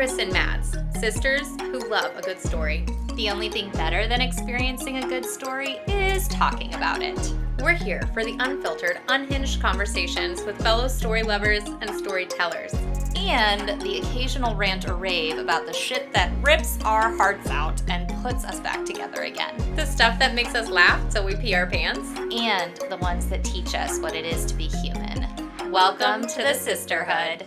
Kris and Mads, sisters who love a good story. The only thing better than experiencing a good story is talking about it. We're here for the unfiltered, unhinged conversations with fellow story lovers and storytellers. And the occasional rant or rave about the shit that rips our hearts out and puts us back together again. The stuff that makes us laugh till we pee our pants. And the ones that teach us what it is to be human. Welcome to the sisterhood.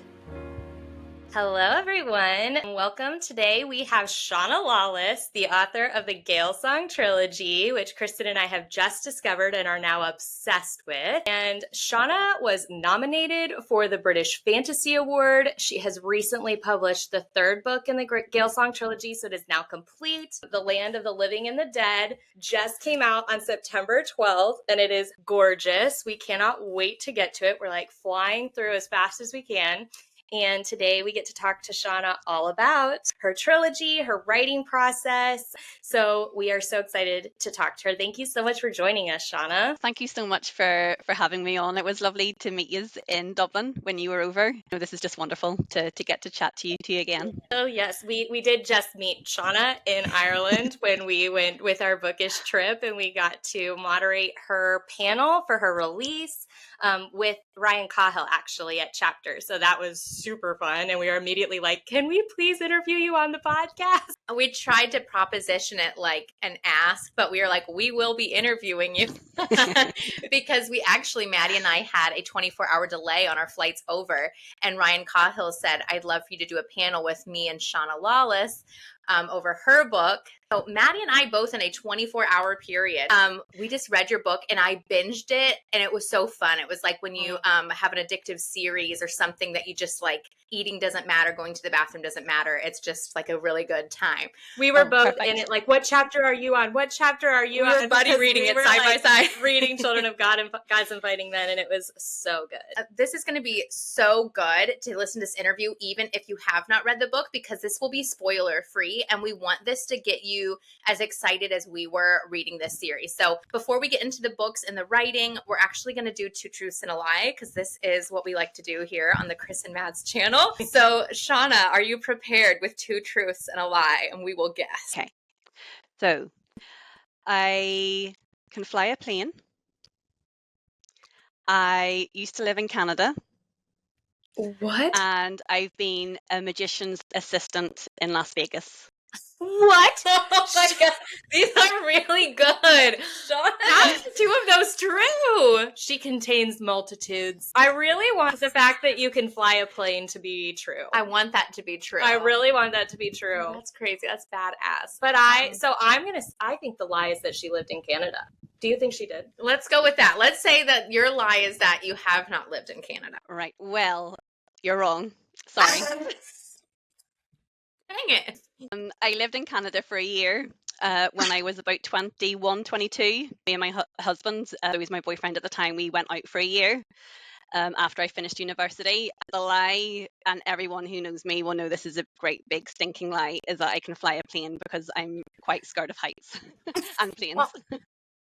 Hello, everyone. Welcome. Today we have Shauna Lawless, the author of the Gael Song Trilogy, which Kristen and I have just discovered and are now obsessed with. And Shauna was nominated for the British Fantasy Award. She has recently published the third book in the Gael Song Trilogy, so it is now complete. The Land of the Living and the Dead just came out on September 12th, and it is gorgeous. We cannot wait to get to it. We're like flying through as fast as we can. And today we get to talk to Shauna all about her trilogy, her writing process. So we are so excited to talk to her. Thank you so much for joining us, Shauna. Thank you so much for having me on. It was lovely to meet you in Dublin when you were over. This is just wonderful to get to chat to you again. Oh, yes. We did just meet Shauna in Ireland when we went with our bookish trip, and we got to moderate her panel for her release with Ryan Cahill, actually, at Chapter. So that was super fun. And we were immediately like, can we please interview you on the podcast? We tried to proposition it like an ask, but we were like, we will be interviewing you because Maddie and I had a 24-hour delay on our flights over. And Ryan Cahill said, I'd love for you to do a panel with me and Shauna Lawless over her book. So Maddie and I both in a 24-hour period, we just read your book and I binged it and it was so fun. It was like when you have an addictive series or something that you just like, eating doesn't matter, going to the bathroom doesn't matter. It's just like a really good time. We were both in it like, what chapter are you on? What chapter are you on? We were buddy reading it side by side. Reading Children of God and Gods and Fighting Men, and it was so good. This is going to be so good to listen to this interview, even if you have not read the book, because this will be spoiler free. And we want this to get you as excited as we were reading this series. So before we get into the books and the writing, we're actually going to do Two Truths and a Lie, because this is what we like to do here on the Kris and Mads channel. So Shauna, are you prepared with Two Truths and a Lie? And we will guess. Okay. So I can fly a plane. I used to live in Canada. What? And I've been a magician's assistant in Las Vegas. What? Oh my God. These are really good. How is two of those true? She contains multitudes. I really want the fact that you can fly a plane to be true. I want that to be true. I really want that to be true. That's crazy. That's badass. But I think the lie is that she lived in Canada. Do you think she did? Let's go with that. Let's say that your lie is that you have not lived in Canada. Right. Well, you're wrong. Sorry. Dang it. I lived in Canada for a year when I was about 21, 22. Me and my husband, who was my boyfriend at the time, we went out for a year after I finished university. The lie, and everyone who knows me will know this is a great big stinking lie, is that I can fly a plane because I'm quite scared of heights and planes.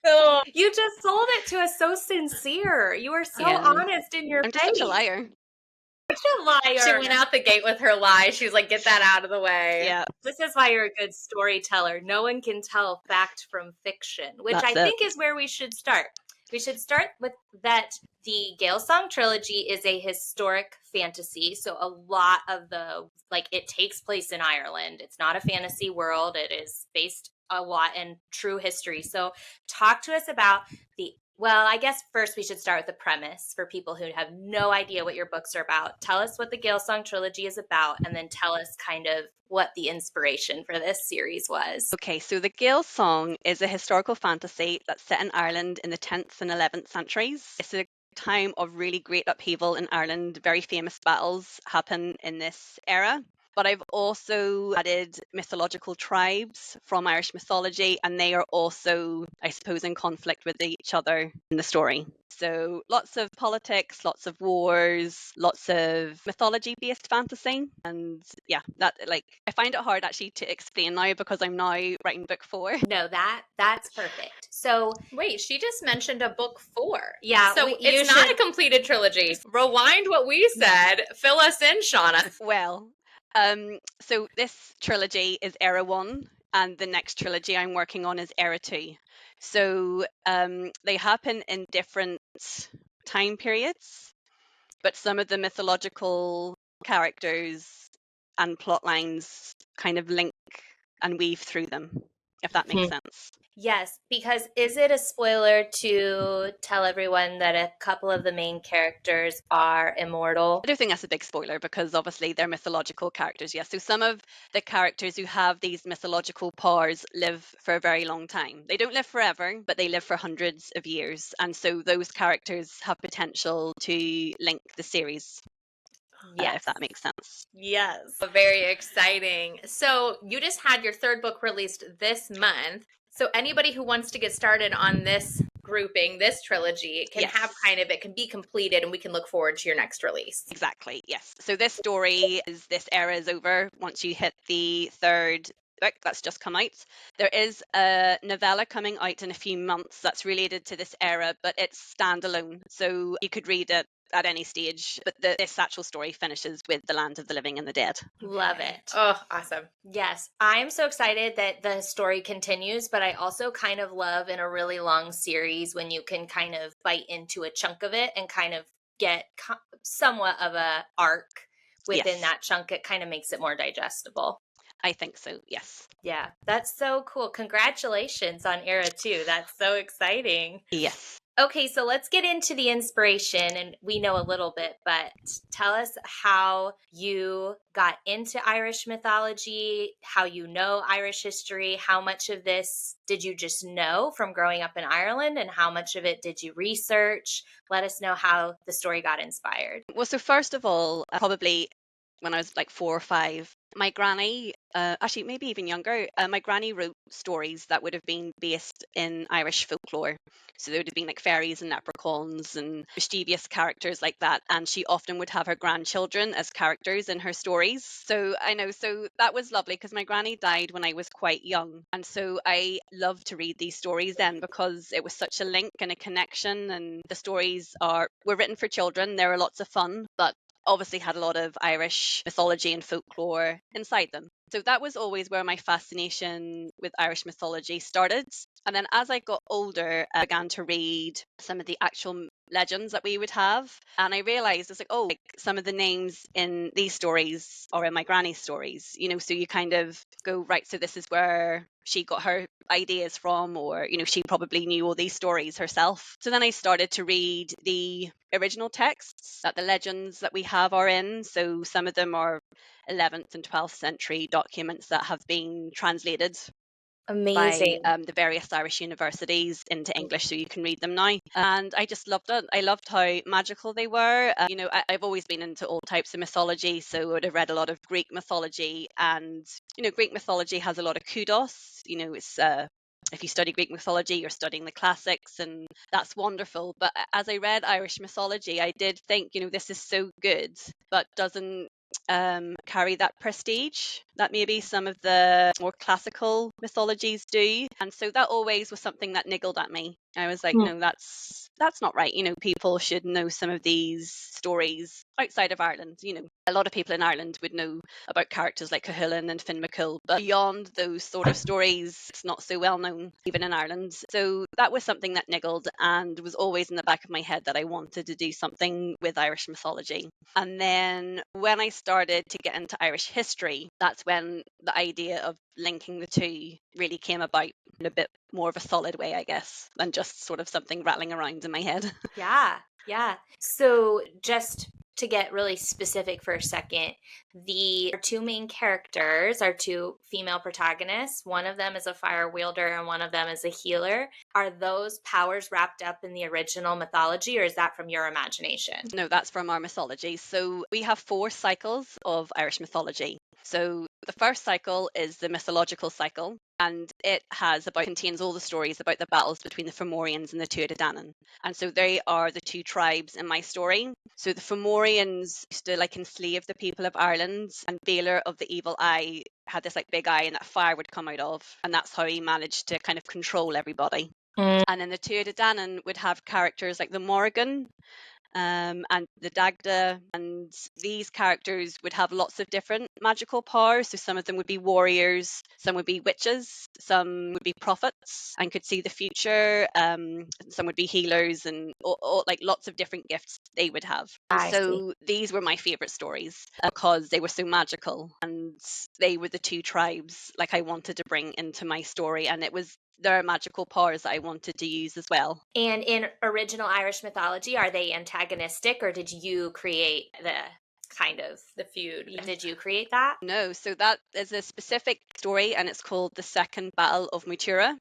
Oh, you just sold it to us so sincere. You were so honest in your I'm face. just such a liar. A liar. She went out the gate with her lie. She was like, get that out of the way. Yeah. This is why you're a good storyteller. No one can tell fact from fiction, which That's I it. think is where we should start. We should start with that the Gael Song Trilogy is a historic fantasy. So a lot of it takes place in Ireland. It's not a fantasy world. It is based a lot in true history. So talk to us about I guess first we should start with the premise for people who have no idea what your books are about. Tell us what the Gael Song Trilogy is about, and then tell us kind of what the inspiration for this series was. Okay, so the Gael Song is a historical fantasy that's set in Ireland in the 10th and 11th centuries. It's a time of really great upheaval in Ireland. Very famous battles happen in this era. But I've also added mythological tribes from Irish mythology, and they are also, I suppose, in conflict with each other in the story. So lots of politics, lots of wars, lots of mythology-based fantasy. And yeah, I find it hard actually to explain now because I'm now writing book 4. No, that's perfect. So wait, she just mentioned a book 4. Yeah. So it's not a completed trilogy. Rewind what we said. Fill us in, Shauna. Well, So this trilogy is era 1, and the next trilogy I'm working on is era 2. So they happen in different time periods, but some of the mythological characters and plot lines kind of link and weave through them, if that makes sense. Yes, because is it a spoiler to tell everyone that a couple of the main characters are immortal? I don't think that's a big spoiler because obviously they're mythological characters, yes. So some of the characters who have these mythological powers live for a very long time. They don't live forever, but they live for hundreds of years. And so those characters have potential to link the series, if that makes sense. Yes. Very exciting. So you just had your third book released this month. So anybody who wants to get started on this grouping, this trilogy, can Yes. have it can be completed and we can look forward to your next release. Exactly, yes. So this story is, this era is over once you hit the third book that's just come out. There is a novella coming out in a few months that's related to this era, but it's standalone. So you could read it at any stage, but this actual story finishes with the land of the living and the dead. Love it. Oh, awesome. Yes, I'm so excited that the story continues, but I also kind of love in a really long series when you can kind of bite into a chunk of it and kind of get somewhat of a arc within that chunk. It kind of makes it more digestible. I think so, yes. Yeah, that's so cool. Congratulations on Era 2. That's so exciting. Yes. Okay, so let's get into the inspiration, and we know a little bit, but tell us how you got into Irish mythology, how you know Irish history, how much of this did you just know from growing up in Ireland, and how much of it did you research? Let us know how the story got inspired. Well, so first of all, probably when I was like 4 or 5, my granny, actually maybe even younger, my granny wrote stories that would have been based in Irish folklore. So there would have been like fairies and leprechauns and mischievous characters like that. And she often would have her grandchildren as characters in her stories. So I know, so that was lovely because my granny died when I was quite young. And so I loved to read these stories then because it was such a link and a connection. And the stories were written for children. They were lots of fun, but obviously had a lot of Irish mythology and folklore inside them. So that was always where my fascination with Irish mythology started. And then as I got older, I began to read some of the actual legends that we would have. And I realized it's like, oh, like some of the names in these stories are in my granny's stories, so you kind of go, right, so this is where she got her ideas from, or, she probably knew all these stories herself. So then I started to read the original texts that the legends that we have are in. So some of them are 11th and 12th century documents that have been translated Amazing. by the various Irish universities into English, so you can read them now. And I just loved it. I loved how magical they were. I've always been into all types of mythology, so I would have read a lot of Greek mythology, and Greek mythology has a lot of kudos. It's if you study Greek mythology, you're studying the classics, and that's wonderful. But as I read Irish mythology, I did think, this is so good, but doesn't carry that prestige that maybe some of the more classical mythologies do. And so that always was something that niggled at me. I was like, no, that's not right. People should know some of these stories outside of Ireland. A lot of people in Ireland would know about characters like Cuchulainn and Finn McCool, but beyond those sort of stories, it's not so well known even in Ireland. So that was something that niggled and was always in the back of my head, that I wanted to do something with Irish mythology. And then when I started to get into Irish history, that's when the idea of linking the two really came about in a bit more of a solid way, I guess, than just sort of something rattling around in my head. Yeah. So just to get really specific for a second, our two main characters are two female protagonists. One of them is a fire wielder and one of them is a healer. Are those powers wrapped up in the original mythology, or is that from your imagination? No, that's from our mythology. So we have 4 cycles of Irish mythology. So the first cycle is the mythological cycle, and it contains all the stories about the battles between the Fomorians and the Tuatha Dé Danann. And so they are the 2 tribes in my story. So the Fomorians used to enslave the people of Ireland, and Balor of the Evil Eye had this big eye and that fire would come out of, and that's how he managed to kind of control everybody. And then the Tuatha Dé Danann would have characters like the Morrigan, and the Dagda. And these characters would have lots of different magical powers. So some of them would be warriors, some would be witches, some would be prophets and could see the future. Some would be healers, and like lots of different gifts they would have. And so these were my favorite stories because they were so magical, and they were the two tribes like I wanted to bring into my story, and it was their magical powers that I wanted to use as well. And in original Irish mythology, are they antagonistic, or did you create the feud? Yes. Did you create that? No, so that is a specific story, and it's called the Second Battle of Mutura,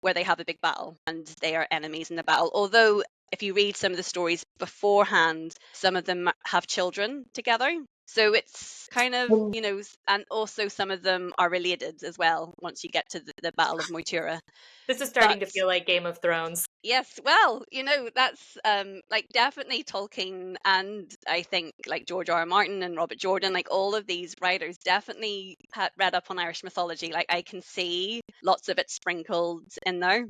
where they have a big battle and they are enemies in the battle. Although if you read some of the stories beforehand, some of them have children together. So it's kind of, and also some of them are related as well once you get to the Battle of Mutura. This is starting to feel like Game of Thrones. Yes, well, that's like definitely Tolkien, and I think like George R. R. Martin and Robert Jordan, like all of these writers definitely had read up on Irish mythology. Like I can see lots of it sprinkled in there.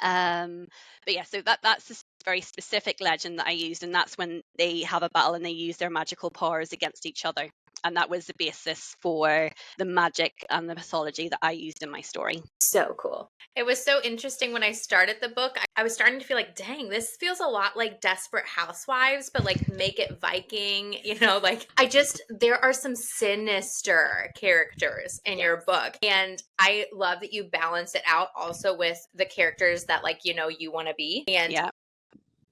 But yeah, so that's a very specific legend that I used, and that's when they have a battle and they use their magical powers against each other. And that was the basis for the magic and the mythology that I used in my story. So cool. It was so interesting when I started the book. I was starting to feel like, dang, this feels a lot like Desperate Housewives, but like make it Viking, there are some sinister characters in your book. And I love that you balance it out also with the characters that you want to be. And yeah.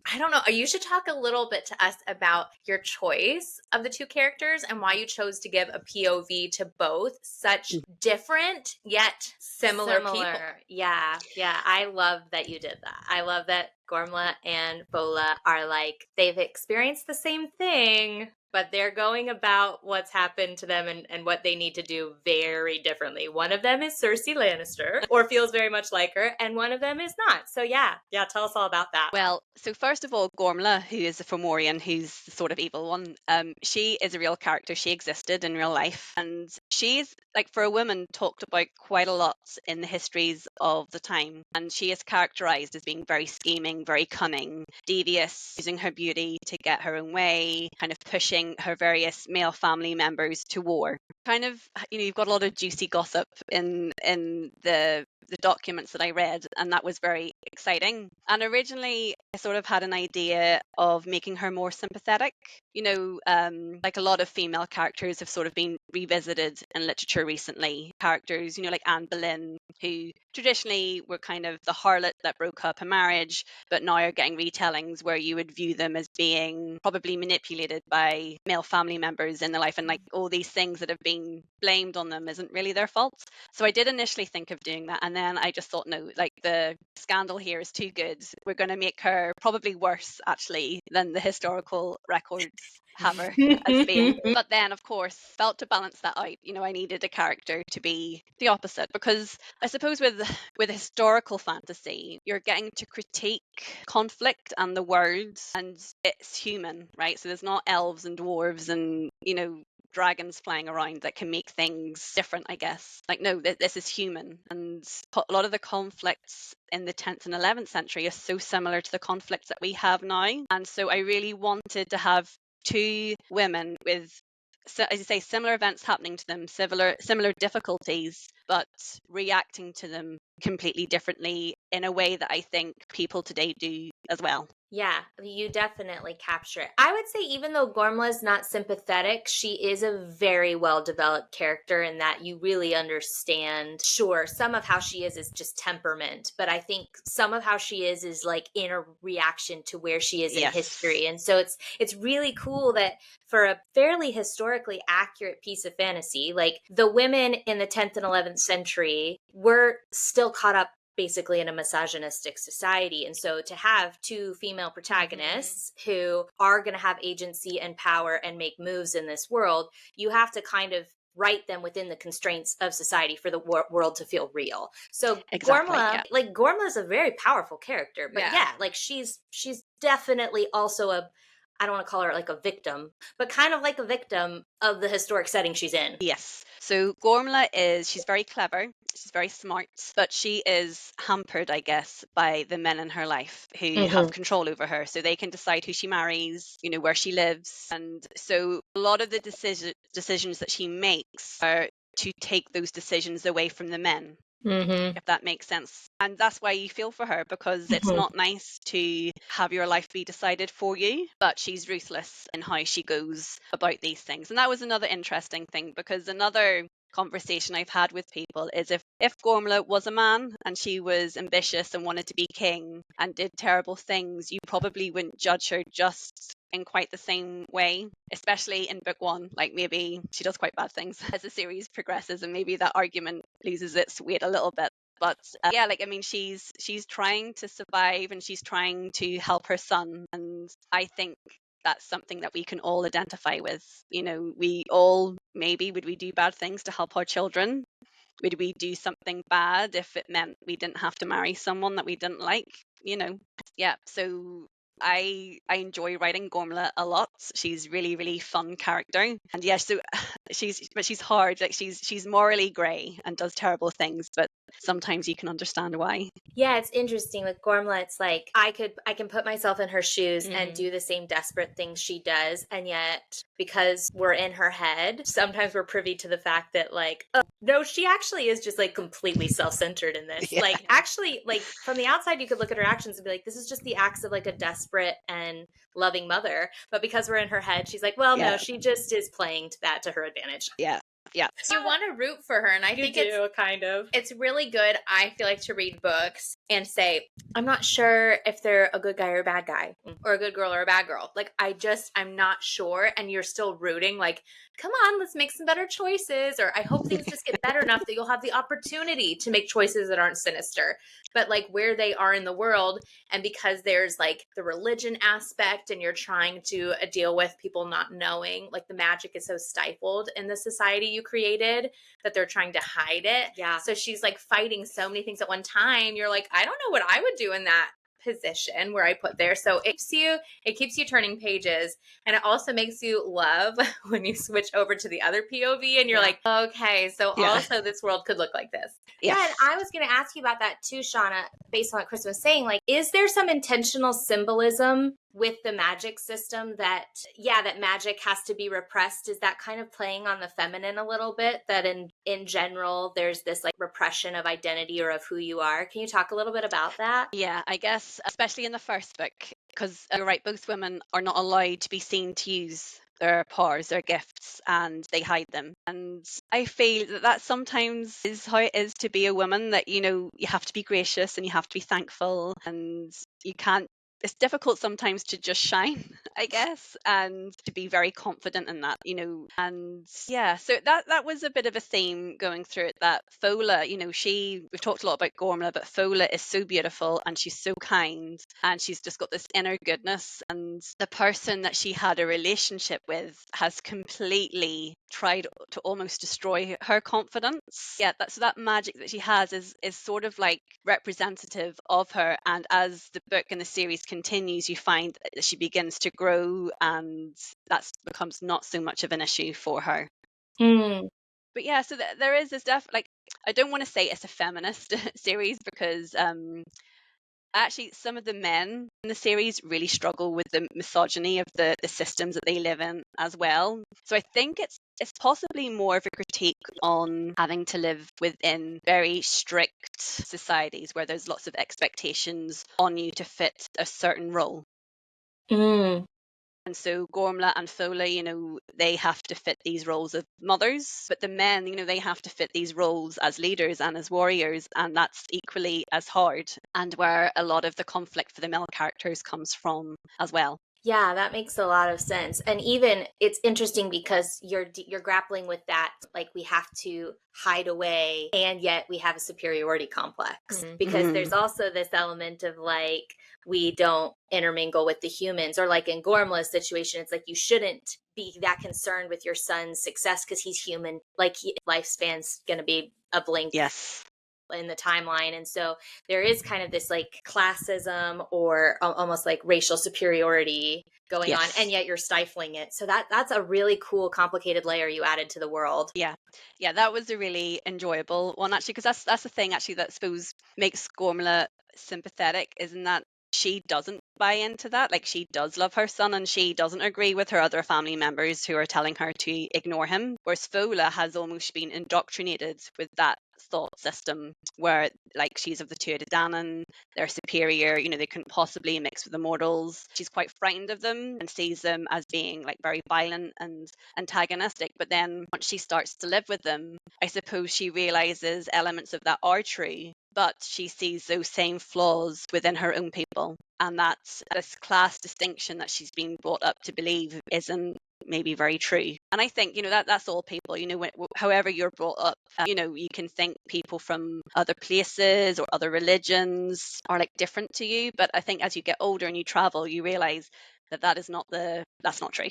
I don't know. You should talk a little bit to us about your choice of the two characters and why you chose to give a POV to both such different yet similar people. Yeah. I love that you did that. I love that Gormla and Bola are they've experienced the same thing, but they're going about what's happened to them and what they need to do very differently. One of them is Cersei Lannister, or feels very much like her, and one of them is not. So yeah, tell us all about that. Well, so first of all, Gormla, who is a Fomorian, who's the sort of evil one, she is a real character. She existed in real life, and she's, for a woman, talked about quite a lot in the histories of the time. And she is characterized as being very scheming, very cunning, devious, using her beauty to get her own way, kind of pushing her various male family members to war. Kind of, you've got a lot of juicy gossip in the documents that I read, and that was very exciting. And originally, I sort of had an idea of making her more sympathetic. Like a lot of female characters have sort of been revisited in literature recently. Characters, like Anne Boleyn, who traditionally were kind of the harlot that broke up a marriage, but now are getting retellings where you would view them as being probably manipulated by male family members in their life, and all these things that have been blamed on them isn't really their fault. So I did initially think of doing that, and then I just thought, no, the scandal here is too good. We're going to make her probably worse, actually, than the historical records have her as being. But then, of course, felt to balance that out, I needed a character to be the opposite, because I suppose with historical fantasy, you're getting to critique conflict and the world, and it's human, right? So there's not elves and dwarves and, dragons flying around that can make things different, I guess. No, this is human. And a lot of the conflicts in the 10th and 11th century are so similar to the conflicts that we have now. And so I really wanted to have two women with, so as you say, similar events happening to them, similar difficulties, but reacting to them completely differently in a way that I think people today do as well. Yeah, you definitely capture it. I would say even though Gormla is not sympathetic, she is a very well-developed character in that you really understand, sure, some of how she is just temperament, but I think some of how she is in a reaction to where she is in history. And so it's really cool that for a fairly historically accurate piece of fantasy, the women in the 10th and 11th century were still caught up basically in a misogynistic society. And so to have two female protagonists who are going to have agency and power and make moves in this world, you have to kind of write them within the constraints of society for the world to feel real. So Gormla, Gormla is a very powerful character, but she's definitely also I don't want to call her like a victim, but kind of like a victim of the historic setting she's in. Yes. So Gormla she's very clever, she's very smart, but she is hampered, I guess, by the men in her life who have control over her. So they can decide who she marries, where she lives. And so a lot of the decisions that she makes are to take those decisions away from the men. If that makes sense. And that's why you feel for her, because it's not nice to have your life be decided for you, but she's ruthless in how she goes about these things. And that was another interesting thing, because another conversation I've had with people is if Gormla was a man and she was ambitious and wanted to be king and did terrible things, you probably wouldn't judge her just in quite the same way, especially in book one. Like, maybe she does quite bad things as the series progresses, and maybe that argument loses its weight a little bit. But she's trying to survive, and she's trying to help her son, and I think that's something that we can all identify with. We all, maybe, would we do bad things to help our children? Would we do something bad if it meant we didn't have to marry someone that we didn't like? Yeah, so I enjoy writing Gormla a lot. She's really, really fun character. And yeah, so she's hard. Like, she's morally grey and does terrible things, but sometimes you can understand why. Yeah, it's interesting with Gormla. It's like I can put myself in her shoes and do the same desperate things she does, and yet because we're in her head, sometimes we're privy to the fact that, like, oh no, she actually is just like completely self-centered in this. Yeah. Like, actually, like, from the outside you could look at her actions and be like, this is just the acts of like a desperate and loving mother. But because we're in her head, she's like, well, no, she just is playing to that to her advantage. Yeah. Yeah. You want to root for her, and I think it's really good, I feel like, to read books and say, I'm not sure if they're a good guy or a bad guy, or a good girl or a bad girl. Like, I'm not sure, and you're still rooting, like, come on, let's make some better choices, or I hope things just get better enough that you'll have the opportunity to make choices that aren't sinister. But like, where they are in the world, and because there's like the religion aspect, and you're trying to deal with people not knowing, like, the magic is so stifled in the society you created that they're trying to hide it. Yeah. So she's like fighting so many things at one time. You're like, I don't know what I would do in that position where I put there. So it keeps you turning pages, and it also makes you love when you switch over to the other POV and you're like, okay, so also this world could look like this. Yeah, and I was going to ask you about that too, Shauna, based on what Kris was saying. Like, is there some intentional symbolism with the magic system that magic has to be repressed? Is that kind of playing on the feminine a little bit, that in general there's this like repression of identity or of who you are? Can you talk a little bit about that? Yeah, I guess, especially in the first book, because you're right, both women are not allowed to be seen to use their powers, their gifts, and they hide them. And I feel that sometimes is how it is to be a woman, that, you have to be gracious and you have to be thankful, and you can't, it's difficult sometimes to just shine, I guess, and to be very confident in that, and yeah, so that was a bit of a theme going through it, that Fola, we've talked a lot about Gormla, but Fola is so beautiful and she's so kind, and she's just got this inner goodness, and the person that she had a relationship with has completely tried to almost destroy her confidence. Yeah, so that magic that she has is sort of like representative of her, and as the book and the series continues, you find that she begins to grow, and that becomes not so much of an issue for her. But yeah, so there is this like, I don't want to say it's a feminist series, because actually some of the men in the series really struggle with the misogyny of the systems that they live in as well. So I think it's possibly more of a critique on having to live within very strict societies where there's lots of expectations on you to fit a certain role. And so Gormla and Fola, they have to fit these roles of mothers, but the men, they have to fit these roles as leaders and as warriors, and that's equally as hard, and where a lot of the conflict for the male characters comes from as well. Yeah, that makes a lot of sense. And even it's interesting because you're grappling with that, like, we have to hide away, and yet we have a superiority complex, because there's also this element of like, we don't intermingle with the humans, or like in Gormla's situation, it's like you shouldn't be that concerned with your son's success because he's human. Like, lifespan's going to be a blink. Yes. in the timeline. And so there is kind of this like classism or almost like racial superiority going on, and yet you're stifling it. So that's a really cool, complicated layer you added to the world. Yeah, that was a really enjoyable one actually, because that's the thing actually that I suppose makes Gormla sympathetic, isn't that she doesn't buy into that. Like, she does love her son and she doesn't agree with her other family members who are telling her to ignore him, whereas Fola has almost been indoctrinated with that thought system where, like, she's of the Tuatha De Danann, they're superior, they couldn't possibly mix with the mortals. She's quite frightened of them and sees them as being like very violent and antagonistic. But then once she starts to live with them, I suppose she realizes elements of that are true, but she sees those same flaws within her own people. And that's this class distinction that she's been brought up to believe isn't maybe very true. And I think, that's all people, however you're brought up, you can think people from other places or other religions are like different to you. But I think as you get older and you travel, you realize that that's not true.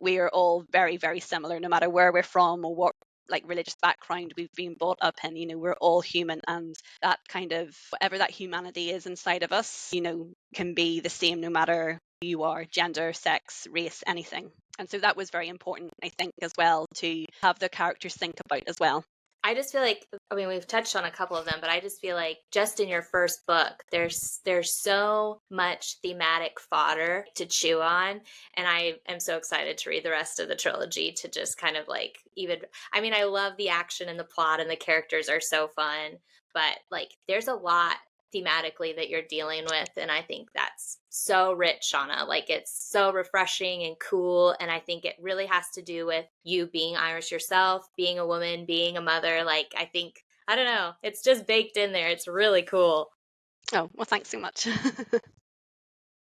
We are all very, very similar, no matter where we're from or what like religious background we've been brought up in. We're all human, and that kind of whatever that humanity is inside of us, can be the same no matter who you are, gender, sex, race, anything. And so that was very important, I think, as well, to have the characters think about as well. I just feel like, I mean, we've touched on a couple of them, but I just feel like just in your first book, there's so much thematic fodder to chew on. And I am so excited to read the rest of the trilogy to just kind of like I love the action and the plot and the characters are so fun, but like there's a lot thematically that you're dealing with, and I think that's so rich, Shauna. Like, it's so refreshing and cool, and I think it really has to do with you being Irish yourself, being a woman, being a mother. Like, I think, I don't know, it's just baked in there. It's really cool. Oh, well, thanks so much.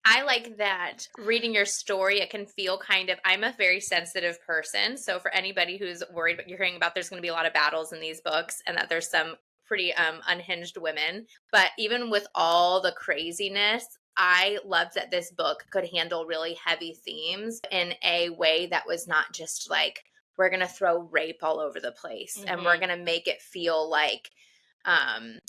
I like that reading your story, it can feel I'm a very sensitive person. So for anybody who's worried, you're hearing about there's going to be a lot of battles in these books and that there's some pretty unhinged women. But even with all the craziness, I loved that this book could handle really heavy themes in a way that was not just like, we're going to throw rape all over the place and we're going to make it feel like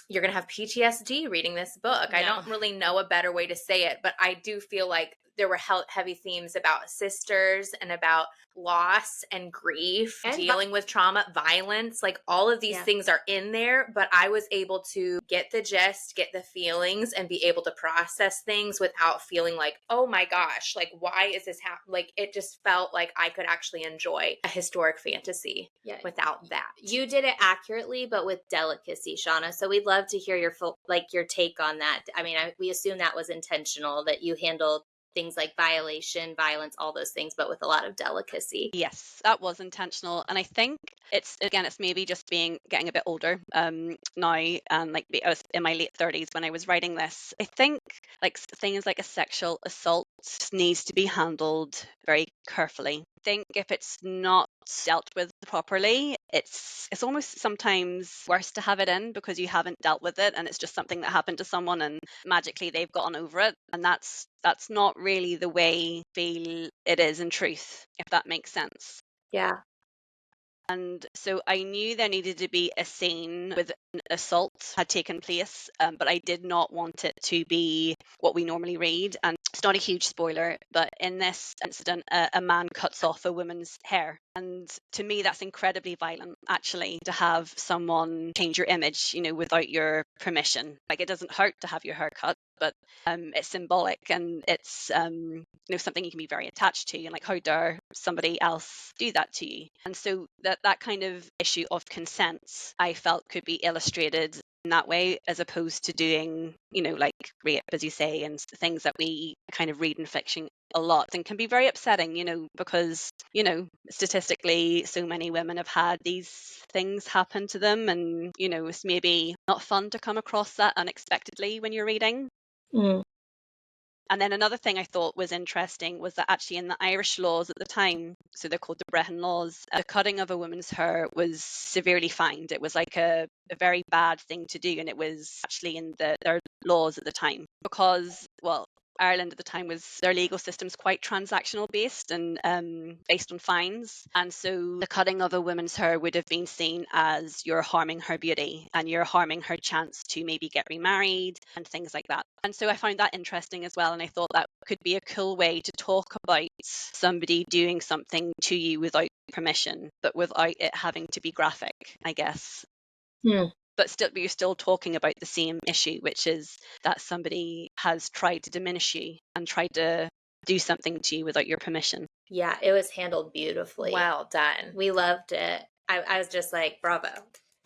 you're going to have PTSD reading this book. No. I don't really know a better way to say it, but I do feel like there were heavy themes about sisters and about loss and grief, and dealing with trauma, violence, like all of these things are in there, but I was able to get the gist, get the feelings, and be able to process things without feeling like, oh my gosh, like why is this happening? Like it just felt like I could actually enjoy a historic fantasy without that. You did it accurately, but with delicacy, Shauna. So we'd love to hear your take on that. I mean, we assume that was intentional, that you handled things like violation, violence, all those things, but with a lot of delicacy. Yes, that was intentional. And I think it's maybe just getting a bit older now, and like I was in my late 30s when I was writing this. I think like things like a sexual assault needs to be handled very carefully. I think if it's not dealt with properly, it's almost sometimes worse to have it in because you haven't dealt with it and it's just something that happened to someone and magically they've gotten over it, and that's not really the way I feel it is in truth, if that makes sense. Yeah. And so I knew there needed to be a scene with an assault had taken place, but I did not want it to be what we normally read. And it's not a huge spoiler, but in this incident, a man cuts off a woman's hair. And to me, that's incredibly violent, actually, to have someone change your image, without your permission. Like, it doesn't hurt to have your hair cut, but it's symbolic and it's something you can be very attached to, and like, how dare somebody else do that to you? And so that kind of issue of consent, I felt, could be illustrated in that way, as opposed to doing like rape, as you say, and things that we kind of read in fiction a lot and can be very upsetting, because statistically so many women have had these things happen to them, and it's maybe not fun to come across that unexpectedly when you're reading. And then another thing I thought was interesting was that actually in the Irish laws at the time, so they're called the Brehon laws, the cutting of a woman's hair was severely fined. It was like a very bad thing to do, and it was actually in their laws at the time because, well, Ireland at the time was, their legal system's quite transactional based and based on fines. And so the cutting of a woman's hair would have been seen as you're harming her beauty and you're harming her chance to maybe get remarried and things like that. And so I found that interesting as well. And I thought that could be a cool way to talk about somebody doing something to you without permission, but without it having to be graphic, I guess. But you're still talking about the same issue, which is that somebody has tried to diminish you and tried to do something to you without your permission. Yeah, it was handled beautifully. Well done. We loved it. I was just like, bravo.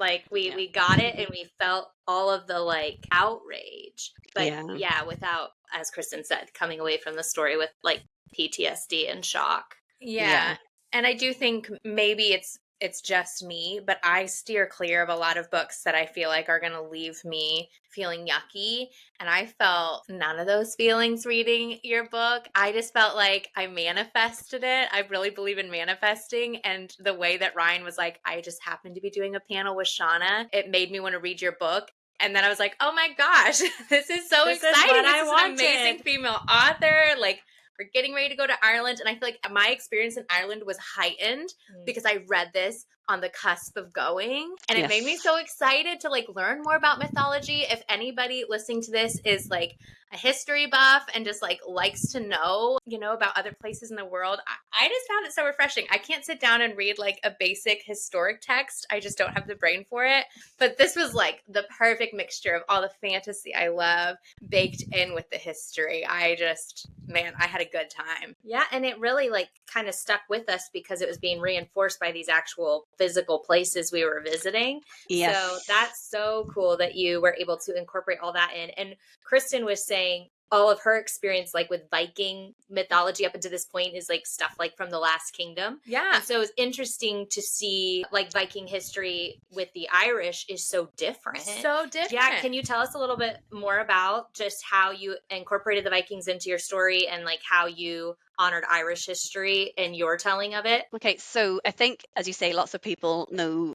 Like we got it, and we felt all of the like outrage. But yeah, without, as Kristen said, coming away from the story with like PTSD and shock. Yeah. And I do think maybe it's just me, but I steer clear of a lot of books that I feel like are going to leave me feeling yucky. And I felt none of those feelings reading your book. I just felt like I manifested it. I really believe in manifesting. And the way that Ryan was like, I just happened to be doing a panel with Shauna, it made me want to read your book. And then I was like, oh my gosh, this is so exciting. This is an amazing female author. Like, we're getting ready to go to Ireland. And I feel like my experience in Ireland was heightened because I read this on the cusp of going. And it made me so excited to like learn more about mythology. If anybody listening to this is like a history buff and just like likes to know, you know, about other places in the world, I just found it so refreshing. I can't sit down and read like a basic historic text. I just don't have the brain for it. But this was like the perfect mixture of all the fantasy I love baked in with the history. I had a good time. Yeah, and it really like kind of stuck with us because it was being reinforced by these actual physical places we were visiting. Yes. So that's so cool that you were able to incorporate all that in. And Kristen was saying all of her experience like with Viking mythology up until this point is like stuff like from the Last Kingdom. Yeah. And so it's interesting to see like Viking history with the Irish is so different. So different. Yeah. Can you tell us a little bit more about just how you incorporated the Vikings into your story and like how you honored Irish history in your telling of it? Okay, so I think, as you say, lots of people know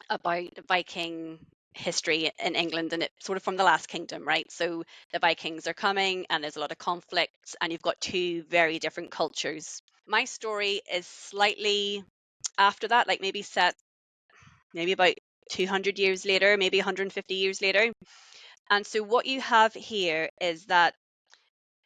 about Viking history in England, and it's sort of from the Last Kingdom, right? So the Vikings are coming and there's a lot of conflict and you've got two very different cultures. My story is slightly after that, like maybe set maybe about 200 years later, maybe 150 years later. And so what you have here is that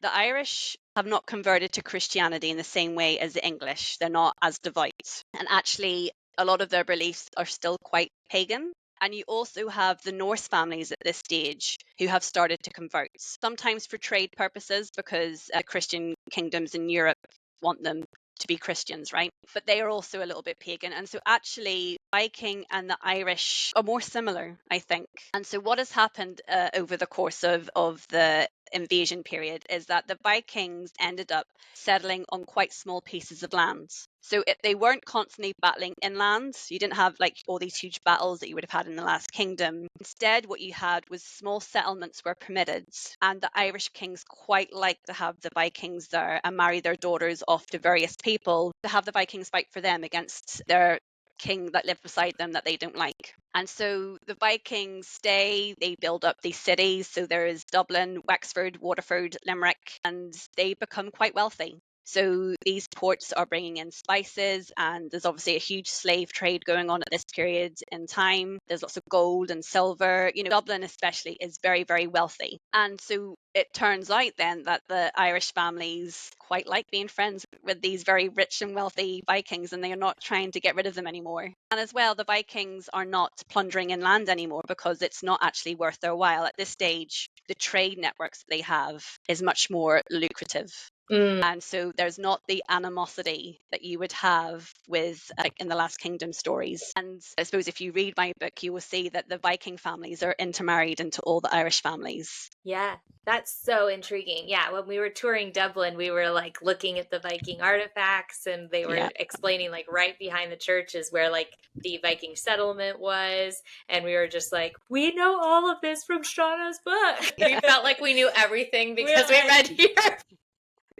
the Irish have not converted to Christianity in the same way as the English. They're not as devout. And actually, a lot of their beliefs are still quite pagan. And you also have the Norse families at this stage who have started to convert, sometimes for trade purposes because Christian kingdoms in Europe want them to be Christians, right? But they are also a little bit pagan. And so actually Viking and the Irish are more similar, I think. And so what has happened over the course of the invasion period is that the Vikings ended up settling on quite small pieces of land. So they weren't constantly battling inland. You didn't have like all these huge battles that you would have had in the Last Kingdom. Instead, what you had was small settlements were permitted, and the Irish kings quite liked to have the Vikings there and marry their daughters off to various people to have the Vikings fight for them against their king that lived beside them that they don't like. And so the Vikings stay, they build up these cities. So there is Dublin, Wexford, Waterford, Limerick, and they become quite wealthy. So these ports are bringing in spices, and there's obviously a huge slave trade going on at this period in time. There's lots of gold and silver. You know, Dublin especially is very, very wealthy. And so it turns out then that the Irish families quite like being friends with these very rich and wealthy Vikings, and they are not trying to get rid of them anymore. And as well, the Vikings are not plundering inland anymore because it's not actually worth their while. At this stage, the trade networks that they have is much more lucrative. And so there's not the animosity that you would have with like in the Last Kingdom stories. And I suppose if you read my book, you will see that the Viking families are intermarried into all the Irish families. Yeah, that's so intriguing. Yeah, when we were touring Dublin, we were like looking at the Viking artifacts, and they were explaining like right behind the church is where like the Viking settlement was. And we were just like, we know all of this from Shauna's book. We felt like we knew everything because we read here.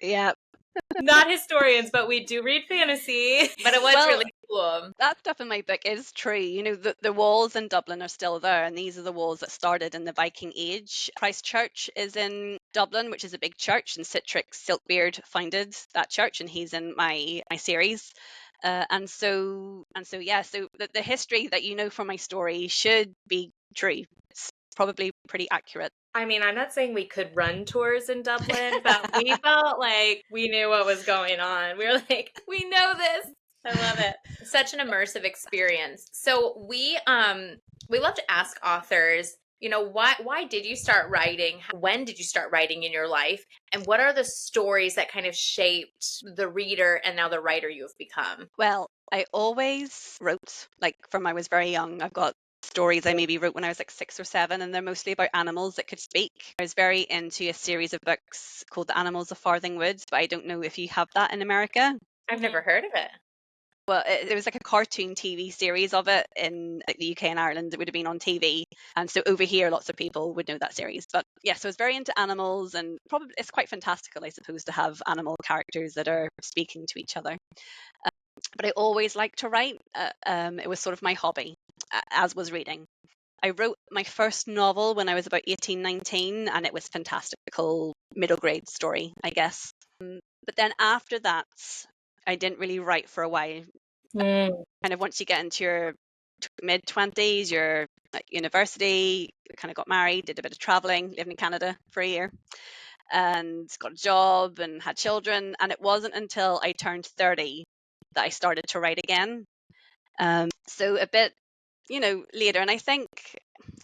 Yeah. Not historians, but we do read fantasy. But it was really Cool. That stuff in my book is true. You know, the walls in Dublin are still there, and these are the walls that started in the Viking Age. Christ Church is in Dublin, which is a big church, and Citric Silkbeard founded that church, and he's in my series. Yeah, so the history that you know from my story should be true. It's probably pretty accurate. I mean, I'm not saying we could run tours in Dublin, but we felt like we knew what was going on. We were like, we know this. I love it. Such an immersive experience. So we love to ask authors, you know, why did you start writing? When did you start writing in your life? And what are the stories that kind of shaped the reader and now the writer you have become? Well, I always wrote, like from I was very young. I've got stories I maybe wrote when I was like 6 or 7, and they're mostly about animals that could speak. I was very into a series of books called The Animals of Farthing Woods, but I don't know if you have that in America. I've never heard of it. Well, there was like a cartoon TV series of it in like the UK and Ireland. It would have been on TV. And so over here, lots of people would know that series. But yeah, so I was very into animals, and probably it's quite fantastical, I suppose, to have animal characters that are speaking to each other. But I always liked to write. It was sort of my hobby, as was reading. I wrote my first novel when I was about 18, 19, and it was fantastical middle grade story, I guess. But then after that, I didn't really write for a while. Kind of once you get into your mid 20s, you're at university, kind of got married, did a bit of traveling, lived in Canada for a year, and got a job and had children. And it wasn't until I turned 30 that I started to write again. So a bit, later. And I think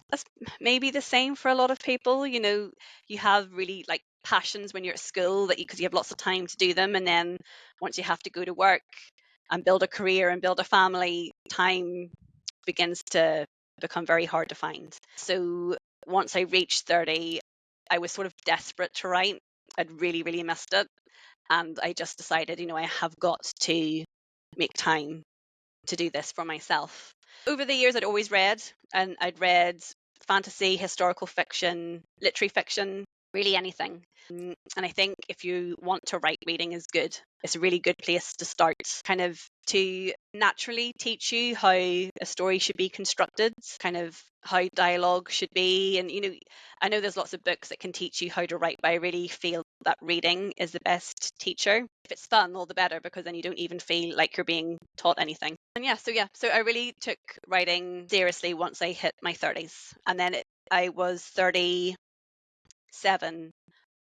that's maybe the same for a lot of people. You know, you have really like passions when you're at school because you have lots of time to do them. And then once you have to go to work and build a career and build a family, time begins to become very hard to find. So once I reached 30, I was sort of desperate to write. I'd really, really missed it. And I just decided, I have got to make time to do this for myself. Over the years, I'd always read, and I'd read fantasy, historical fiction, literary fiction, really anything. And I think if you want to write, reading is good. It's a really good place to start, kind of to naturally teach you how a story should be constructed, kind of how dialogue should be. And, I know there's lots of books that can teach you how to write, but I really feel that reading is the best teacher. If it's fun, all the better, because then you don't even feel like you're being taught anything. And so I really took writing seriously once I hit my 30s. And then I was 37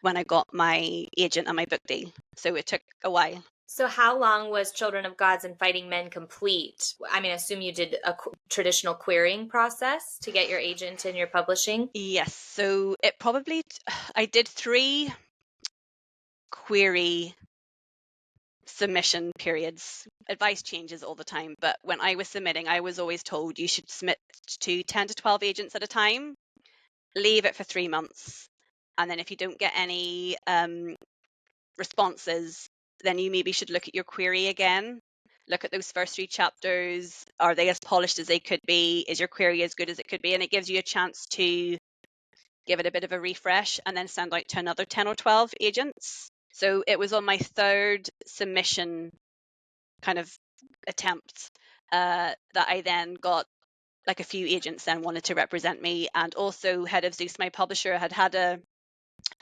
when I got my agent and my book deal. So it took a while. So how long was Children of Gods and Fighting Men complete? I mean, I assume you did a traditional querying process to get your agent and your publishing? Yes. So I did 3 query submission periods. Advice changes all the time, but when I was submitting, I was always told you should submit to 10 to 12 agents at a time, leave it for 3 months. And then if you don't get any responses, then you maybe should look at your query again. Look at those first 3 chapters. Are they as polished as they could be? Is your query as good as it could be? And it gives you a chance to give it a bit of a refresh and then send out to another 10 or 12 agents. So it was on my 3rd submission kind of attempt that I then got like a few agents then wanted to represent me. And also Head of Zeus, my publisher, had a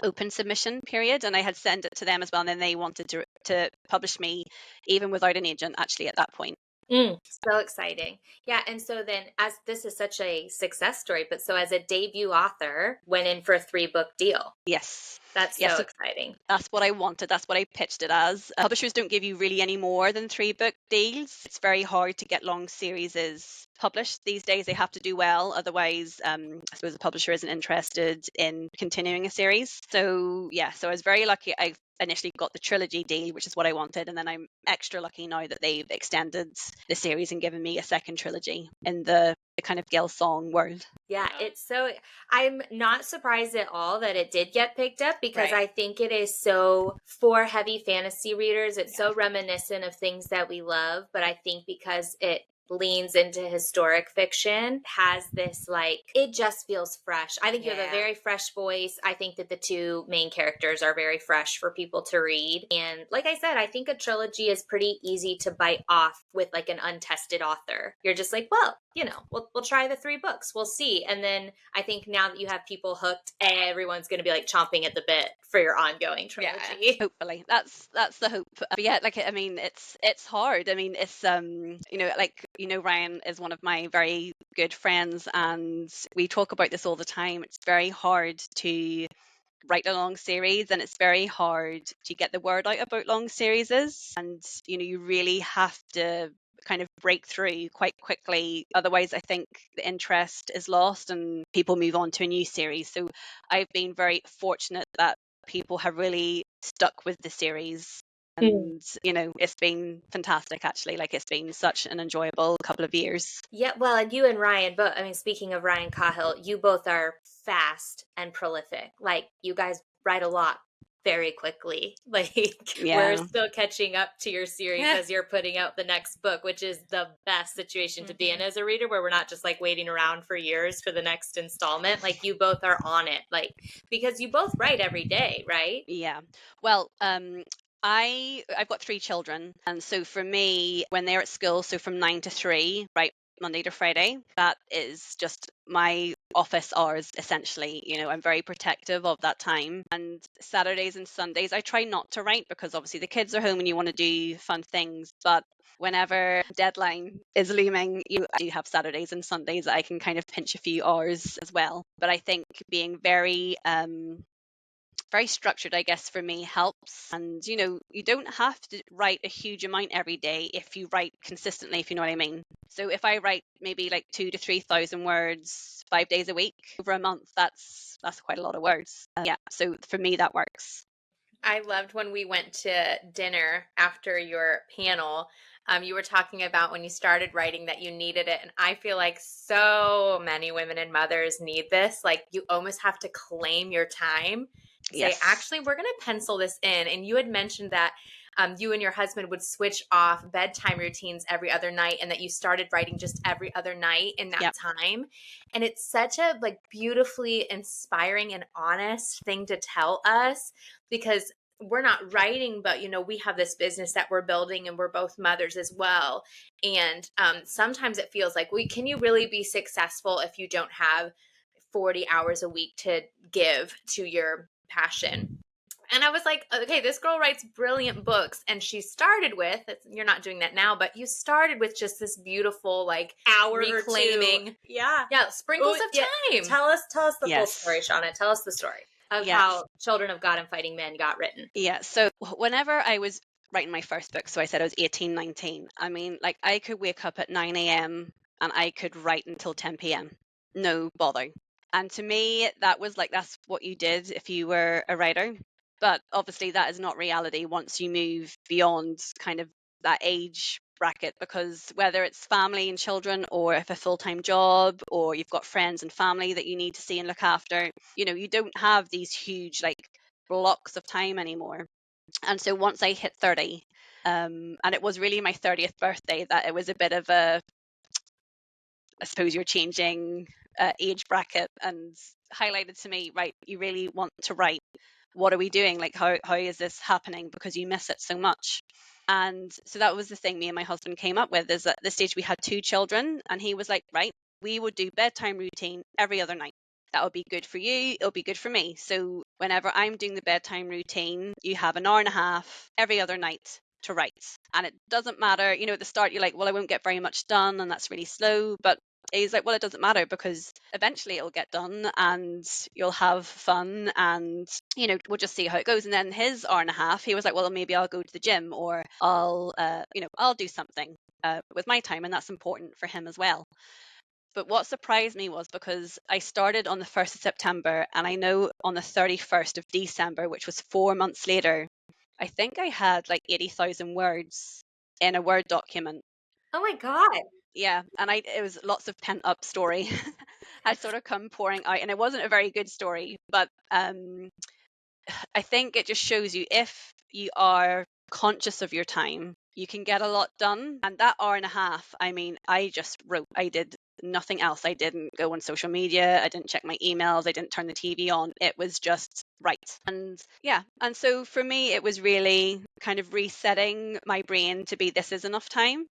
open submission period, and I had sent it to them as well, and then they wanted to publish me even without an agent actually at that point. So exciting. Yeah. And so then, as this is such a success story, but so as a debut author, went in for a 3-book deal. Yes. That's so exciting. That's what I wanted. That's what I pitched it as. Publishers don't give you really any more than 3-book deals. It's very hard to get long series published these days. They have to do well. Otherwise, I suppose the publisher isn't interested in continuing a series. So I was very lucky. I initially got the Trilogy deal, which is what I wanted. And then I'm extra lucky now that they've extended the series and given me a 2nd trilogy in the kind of Gael Song world. Yeah, I'm not surprised at all that it did get picked up, because I think it is so, for heavy fantasy readers, it's so reminiscent of things that we love. But I think because it leans into historic fiction has this, like, it just feels fresh. I think you have a very fresh voice. I think that the two main characters are very fresh for people to read. And like I said, I think a trilogy is pretty easy to bite off with like an untested author. You're just like, well, we'll try the 3 books. We'll see. And then I think now that you have people hooked, everyone's going to be like chomping at the bit for your ongoing trilogy. Yeah, hopefully that's the hope. But yeah, like, I mean, it's hard. I mean, it's Ryan is one of my very good friends, and we talk about this all the time. It's very hard to write a long series, and it's very hard to get the word out about long series, and you really have to kind of break through quite quickly, otherwise I think the interest is lost and people move on to a new series. So I've been very fortunate that people have really stuck with the series, and it's been fantastic, actually. Like, it's been such an enjoyable couple of years. Yeah, well, and you and Ryan, but I mean, speaking of Ryan Cahill, you both are fast and prolific. Like, you guys write a lot very quickly. Like, we're still catching up to your series as you're putting out the next book, which is the best situation to be in as a reader, where we're not just like waiting around for years for the next installment. Like, you both are on it, like, because you both write every day, right? Yeah. Well, I've got 3 children, and so for me, when they're at school, so from 9 to 3, right, Monday to Friday, that is just my office hours, essentially. I'm very protective of that time. And Saturdays and Sundays, I try not to write, because obviously the kids are home and you want to do fun things. But whenever deadline is looming, I do have Saturdays and Sundays that I can kind of pinch a few hours as well. But I think being very structured, I guess, for me helps. And you don't have to write a huge amount every day if you write consistently, if you know what I mean. So if I write maybe like 2,000 to 3,000 words 5 days a week over a month, that's quite a lot of words. Yeah, so for me that works. I loved when we went to dinner after your panel. You were talking about when you started writing that you needed it. And I feel like so many women and mothers need this. Like, you almost have to claim your time. Say, actually, we're going to pencil this in. And you had mentioned that you and your husband would switch off bedtime routines every other night, and that you started writing just every other night in that time. And it's such a like beautifully inspiring and honest thing to tell us, because we're not writing, but we have this business that we're building, and we're both mothers as well. And sometimes it feels like, can you really be successful if you don't have 40 hours a week to give to your passion? And I was like, okay, this girl writes brilliant books. And she started with, you're not doing that now, but you started with just this beautiful, like, hour reclaiming. Or 2. Yeah. Yeah. Sprinkles of time. Tell us the full story, Shauna. Tell us the story of how Children of God and Fighting Men got written. Yeah. So whenever I was writing my first book, so I said I was 18, 19. I mean, like, I could wake up at 9 a.m. and I could write until 10 p.m. No bother. And to me, that was like, that's what you did if you were a writer. But obviously that is not reality once you move beyond kind of that age bracket, because whether it's family and children, or if a full-time job, or you've got friends and family that you need to see and look after, you don't have these huge like blocks of time anymore. And so once I hit 30, and it was really my 30th birthday, that it was a bit of a, I suppose you're changing age bracket, and highlighted to me, right, you really want to write. What are we doing? Like, how is this happening? Because you miss it so much. And so that was the thing me and my husband came up with, is at this stage we had 2 children, and he was like, right, we would do bedtime routine every other night. That would be good for you. It'll be good for me. So whenever I'm doing the bedtime routine, you have an hour and a half every other night to write. And it doesn't matter, at the start you're like, well, I won't get very much done, and that's really slow. But he's like, well, it doesn't matter, because eventually it'll get done and you'll have fun, and we'll just see how it goes. And then his hour and a half, he was like, well, maybe I'll go to the gym, or I'll do something with my time, and that's important for him as well. But what surprised me was, because I started on the 1st of September, and I know on the 31st of December, which was 4 months later, I think I had like 80,000 words in a Word document. Oh my God. Yeah, and it was lots of pent up story had sort of come pouring out, and it wasn't a very good story, but I think it just shows you, if you are conscious of your time, you can get a lot done. And that hour and a half, I mean, I just wrote. I did nothing else. I didn't go on social media. I didn't check my emails. I didn't turn the TV on. It was just right. And yeah. And so for me, it was really kind of resetting my brain to be, this is enough time.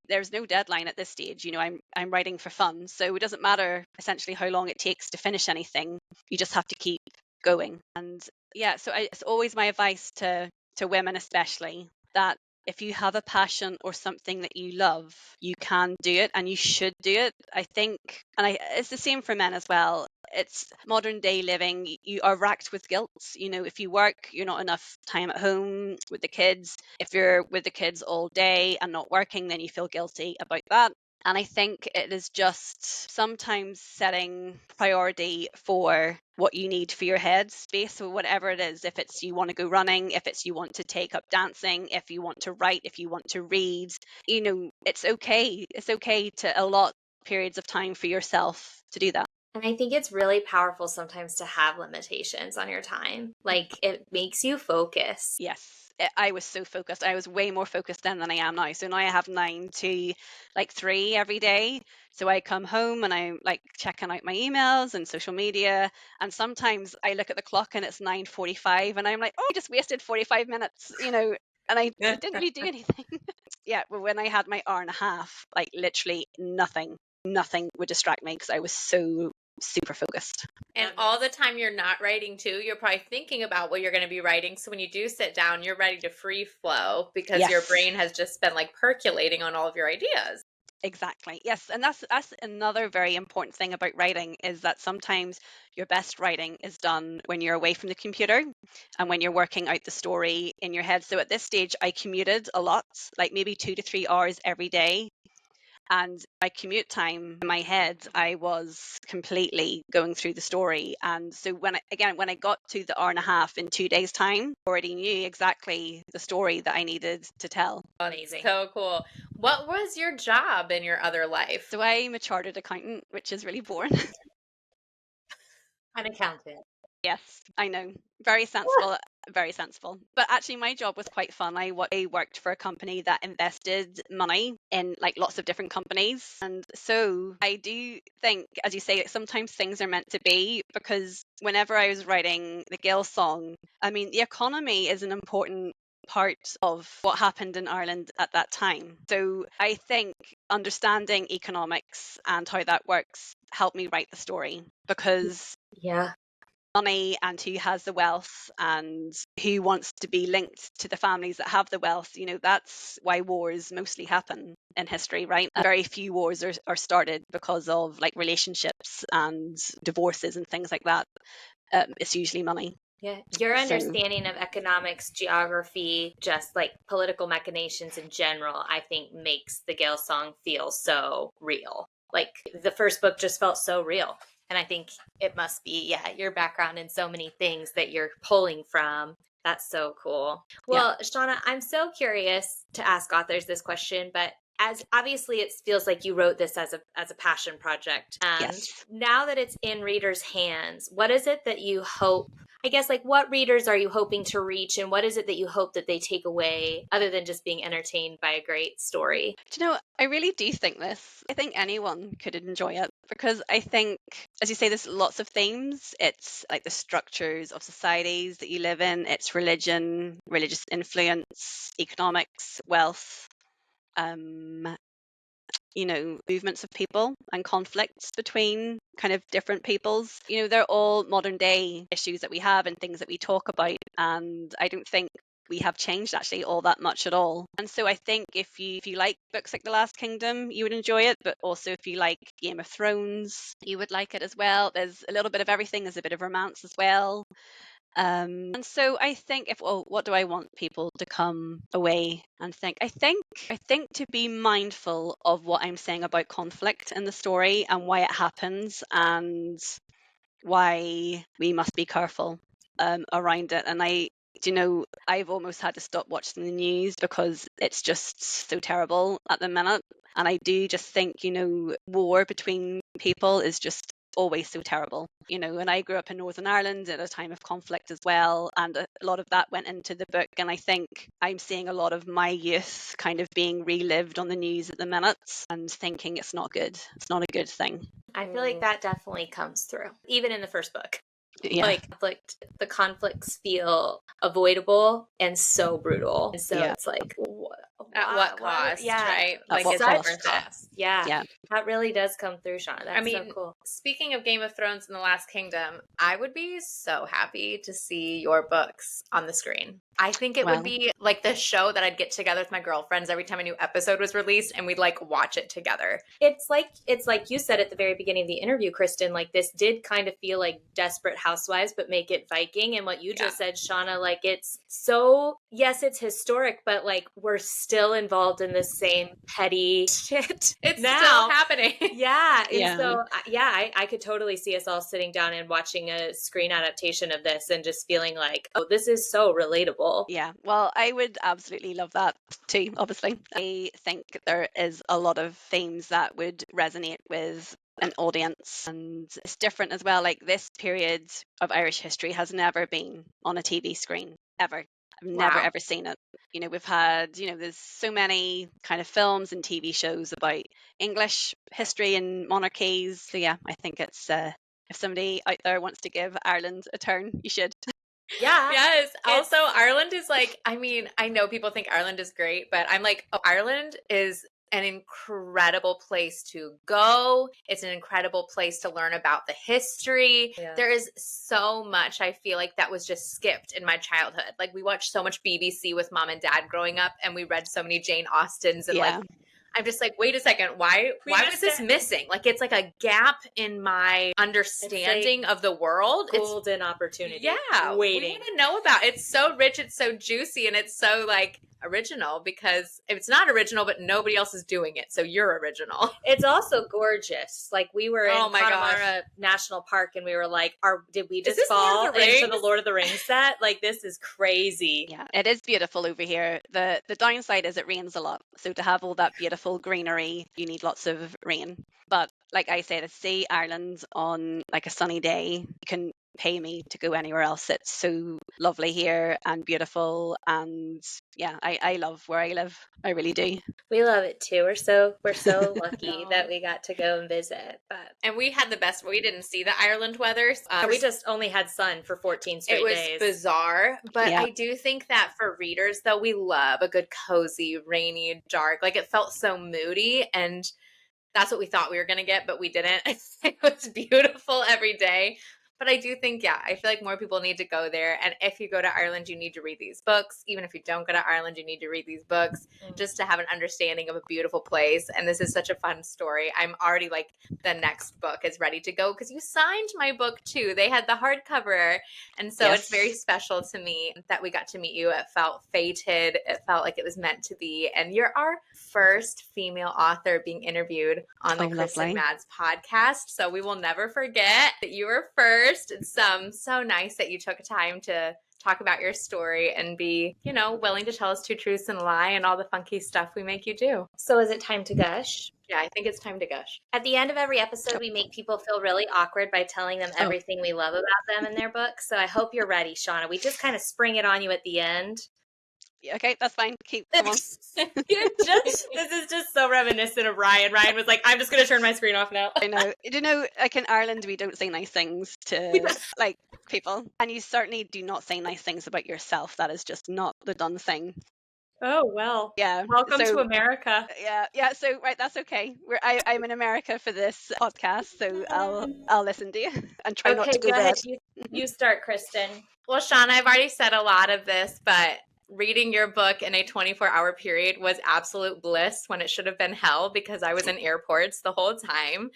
There's no deadline at this stage. I'm writing for fun. So it doesn't matter essentially how long it takes to finish anything. You just have to keep going. And yeah, so it's always my advice to women especially, that if you have a passion or something that you love, you can do it and you should do it, I think. And it's the same for men as well. It's modern day living. You are racked with guilt. If you work, you're not enough time at home with the kids. If you're with the kids all day and not working, then you feel guilty about that. And I think it is just sometimes setting priority for what you need for your head space. So whatever it is, if it's you want to go running, if it's you want to take up dancing, if you want to write, if you want to read, it's okay. It's okay to allot periods of time for yourself to do that. And I think it's really powerful sometimes to have limitations on your time. Like, it makes you focus. Yes. I was so focused. I was way more focused then than I am now. So now I have 9 to 3 every day. So I come home and I'm checking out my emails and social media. And sometimes I look at the clock and it's 9:45 and I'm like, oh, I just wasted 45 minutes, and I didn't really do anything. Yeah, well, when I had my hour and a half, literally nothing would distract me because I was so super focused. And all the time you're not writing too, you're probably thinking about what you're going to be writing. So when you do sit down, you're ready to free flow because your brain has just been percolating on all of your ideas. Exactly. Yes. And that's another very important thing about writing, is that sometimes your best writing is done when you're away from the computer and when you're working out the story in your head. So at this stage, I commuted a lot, maybe 2 to 3 hours every day. And my commute time in my head, I was completely going through the story. And so when I got to the hour and a half in 2 days' time, I already knew exactly the story that I needed to tell. Amazing. So cool. What was your job in your other life? So I'm a chartered accountant, which is really boring. An accountant. Yes, I know. Very sensible, very sensible. But actually, my job was quite fun. I worked for a company that invested money in lots of different companies. And so I do think, as you say, sometimes things are meant to be, because whenever I was writing the Gael Song, I mean, the economy is an important part of what happened in Ireland at that time. So I think understanding economics and how that works helped me write the story, because money and who has the wealth and who wants to be linked to the families that have the wealth, that's why wars mostly happen in history, right? Very few wars are started because of relationships and divorces and things like that. It's usually money. Yeah, your understanding of economics, geography, just political machinations in general, I think makes the Gael Song feel so real. The first book just felt so real. And I think it must be, your background in so many things that you're pulling from. That's so cool. Well, Shauna, I'm so curious to ask authors this question, but as obviously it feels like you wrote this as a passion project. And now that it's in readers' hands, what is it that you hope, what readers are you hoping to reach, and what is it that you hope that they take away other than just being entertained by a great story? Do you know, I really do think this. I think anyone could enjoy it, because I think, as you say, there's lots of themes. It's the structures of societies that you live in. It's religion, religious influence, economics, wealth, movements of people and conflicts between kind of different peoples. They're all modern day issues that we have and things that we talk about. And I don't think we have changed actually all that much at all. And so I think if you like books like The Last Kingdom, you would enjoy it. But also if you like Game of Thrones, you would like it as well. There's a little bit of everything. There's a bit of romance as well. And so I think what do I want people to come away and think? I think to be mindful of what I'm saying about conflict in the story and why it happens and why we must be careful around it. And I've almost had to stop watching the news because it's just so terrible at the minute. And I do just think, war between people is just always so terrible, and I grew up in Northern Ireland at a time of conflict as well, and a lot of that went into the book, and I think I'm seeing a lot of my youth kind of being relived on the news at the minute and thinking it's not good. It's not a good thing. I feel like that definitely comes through, even in the first book. Yeah. Like the conflicts feel avoidable and so brutal. And so Yeah. it's like, At what cost, right? At Like what it's cost? worth it. Yeah. That really does come through, Shauna. That's so cool. Speaking of Game of Thrones and The Last Kingdom, I would be so happy to see your books on the screen. I think it would be like the show that I'd get together with my girlfriends every time a new episode was released, and we'd like watch it together. It's like you said at the very beginning of the interview, Kristen, like this did kind of feel like Desperate Housewives, but make it Viking. And what you just said, Shauna, like it's so, yes, it's historic, but like we're still involved in the same petty shit. It's now still happening. Yeah. And Yeah. so, I could totally see us all sitting down and watching a screen adaptation of this and just feeling like, oh, this is so relatable. Yeah, well, I would absolutely love that too, obviously. I think there is a lot of themes that would resonate with an audience, and it's different as well. Like this period of Irish history has never been on a TV screen, ever. I've never, ever seen it. We've had, there's so many kind of films and TV shows about English history and monarchies. So yeah, I think it's, if somebody out there wants to give Ireland a turn, you should. Yeah. Yes. Also, Ireland is like, I mean, I know people think Ireland is great, but I'm like, oh, Ireland is an incredible place to go. It's an incredible place to learn about the history. Yeah. There is so much I feel like that was just skipped in my childhood. Like we watched so much BBC with mom and dad growing up, and we read so many Jane Austens, and like I'm just like, wait a second, why was this missing? Like it's like a gap in my understanding of the world. Golden opportunity. Yeah, waiting. We want to know about it. It's so rich, it's so juicy, and it's so like original, because it's not original, but nobody else is doing it, so you're original. It's also gorgeous. Like we were in Connemara gosh. National Park, and we were like, did we just this fall Lord of the into Rings? the Lord of the Rings set? Like this is crazy. Yeah, it is beautiful over here. The downside is it rains a lot. So to have all that beautiful greenery, you need lots of rain. But like I said, to see Ireland on like a sunny day, you can pay me to go anywhere else. It's so lovely here and beautiful, and yeah, I love where I live. I really do. We love it too. We're so lucky that we got to go and visit. And we had the best. We didn't see the Ireland weather. We just only had sun for 14 straight days. It was bizarre, but I do think that for readers, though, we love a good cozy, rainy, dark. Like it felt so moody, and that's what we thought we were going to get, but we didn't. It was beautiful every day. But I do think, I feel like more people need to go there. And if you go to Ireland, you need to read these books. Even if you don't go to Ireland, you need to read these books just to have an understanding of a beautiful place. And this is such a fun story. I'm already like, the next book is ready to go, because you signed my book too. They had the hardcover. And so it's very special to me that we got to meet you. It felt fated. It felt like it was meant to be. And you're our first female author being interviewed on the Kris and Mads podcast. So we will never forget that you were first. It's so nice that you took time to talk about your story and be, willing to tell us two truths and a lie and all the funky stuff we make you do. So is it time to gush? Yeah, I think it's time to gush. At the end of every episode, we make people feel really awkward by telling them everything we love about them in their book. So I hope you're ready, Shauna. We just kind of spring it on you at the end. Yeah, okay, that's fine. Come on. This is just so reminiscent of Ryan. Ryan was like, I'm just going to turn my screen off now. I know. Like in Ireland, we don't say nice things to like people. And you certainly do not say nice things about yourself. That is just not the done thing. Oh, well. Yeah. Welcome to America. Yeah. So, right, that's okay. I'm in America for this podcast, so I'll listen to you and try not to go ahead. red. You start, Kristen. Well, Shauna, I've already said a lot of this, but reading your book in a 24-hour period was absolute bliss when it should have been hell, because I was in airports the whole time.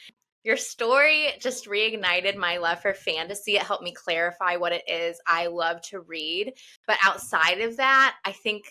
Your story just reignited my love for fantasy. It helped me clarify what it is I love to read. But outside of that, I think